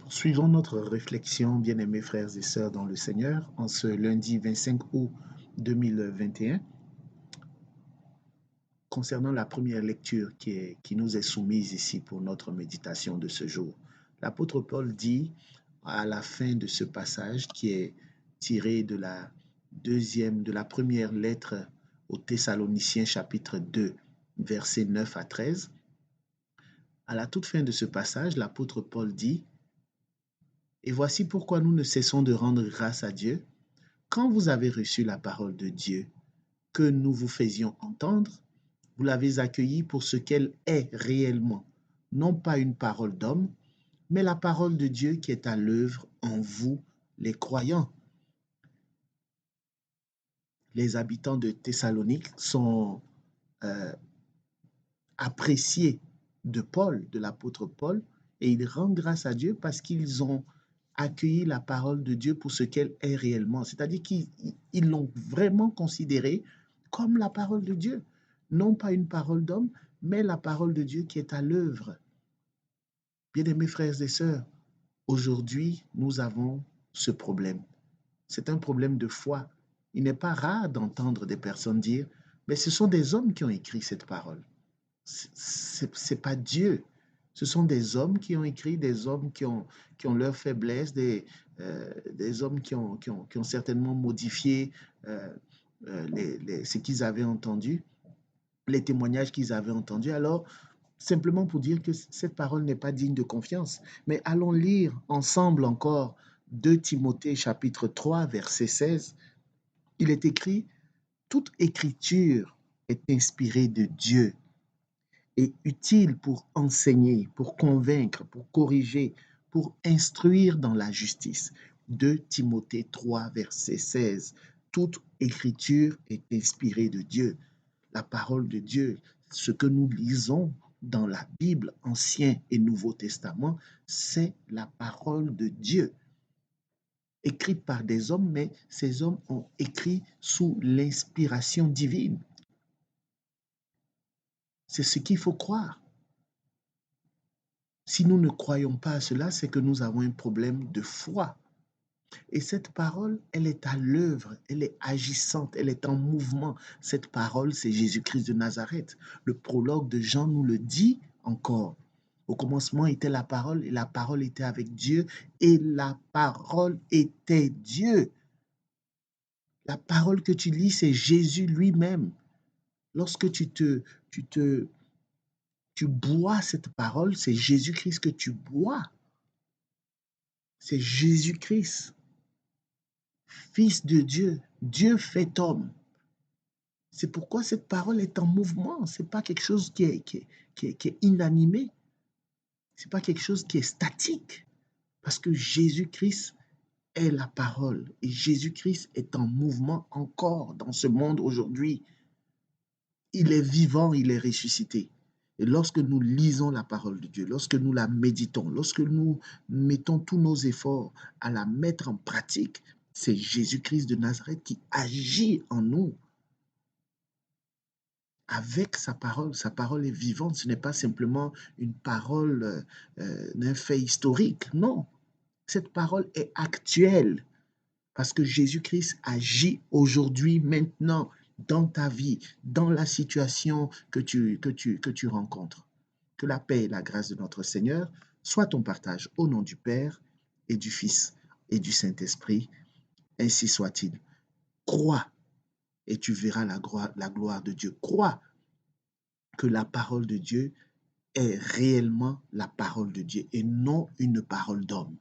Poursuivons notre réflexion, bien-aimés frères et sœurs dans le Seigneur, en ce lundi 25 août 2021, concernant la première lecture qui nous est soumise ici pour notre méditation de ce jour. L'apôtre Paul dit à la fin de ce passage qui est tiré de la première lettre aux Thessaloniciens chapitre 2, versets 9 à 13. À la toute fin de ce passage, l'apôtre Paul dit: Et voici pourquoi nous ne cessons de rendre grâce à Dieu. Quand vous avez reçu la parole de Dieu que nous vous faisions entendre, vous l'avez accueillie pour ce qu'elle est réellement, non pas une parole d'homme, mais la parole de Dieu qui est à l'œuvre en vous, les croyants. Les habitants de Thessalonique sont appréciés de Paul, de l'apôtre Paul, et ils rendent grâce à Dieu parce qu'ils ont accueilli la parole de Dieu pour ce qu'elle est réellement. C'est-à-dire qu'ils l'ont vraiment considérée comme la parole de Dieu. Non pas une parole d'homme, mais la parole de Dieu qui est à l'œuvre. Bien-aimés frères et sœurs, aujourd'hui, nous avons ce problème. C'est un problème de foi. Il n'est pas rare d'entendre des personnes dire, mais ce sont des hommes qui ont écrit cette parole. C'est pas Dieu. Ce sont des hommes qui ont écrit, des hommes qui ont leurs faiblesses, des hommes qui ont certainement modifié ce qu'ils avaient entendu, les témoignages qu'ils avaient entendus. Alors, simplement pour dire que cette parole n'est pas digne de confiance. Mais allons lire ensemble encore 2 Timothée chapitre 3, verset 16. Il est écrit: toute écriture est inspirée de Dieu et utile pour enseigner, pour convaincre, pour corriger, pour instruire dans la justice. 2 Timothée 3, verset 16. Toute écriture est inspirée de Dieu. La parole de Dieu, ce que nous lisons dans la Bible, Ancien et Nouveau Testament, c'est la parole de Dieu, écrite par des hommes, mais ces hommes ont écrit sous l'inspiration divine. C'est ce qu'il faut croire. Si nous ne croyons pas à cela, c'est que nous avons un problème de foi. Et cette parole, elle est à l'œuvre, elle est agissante, elle est en mouvement. Cette parole, c'est Jésus-Christ de Nazareth. Le prologue de Jean nous le dit encore. Au commencement était la parole, et la parole était avec Dieu, et la parole était Dieu. La parole que tu lis, c'est Jésus lui-même. Lorsque tu bois cette parole, c'est Jésus-Christ que tu bois. C'est Jésus-Christ, Fils de Dieu, Dieu fait homme. C'est pourquoi cette parole est en mouvement. Ce n'est pas quelque chose qui est inanimé. Ce n'est pas quelque chose qui est statique. Parce que Jésus-Christ est la parole. Et Jésus-Christ est en mouvement encore dans ce monde aujourd'hui. Il est vivant, il est ressuscité. Et lorsque nous lisons la parole de Dieu, lorsque nous la méditons, lorsque nous mettons tous nos efforts à la mettre en pratique, c'est Jésus-Christ de Nazareth qui agit en nous avec sa parole. Sa parole est vivante, ce n'est pas simplement une parole d'un fait historique, non. Cette parole est actuelle parce que Jésus-Christ agit aujourd'hui, maintenant, dans ta vie, dans la situation que tu rencontres. Que la paix et la grâce de notre Seigneur soient ton partage au nom du Père et du Fils et du Saint-Esprit. Ainsi soit-il. Crois et tu verras la gloire de Dieu. Crois que la parole de Dieu est réellement la parole de Dieu et non une parole d'homme.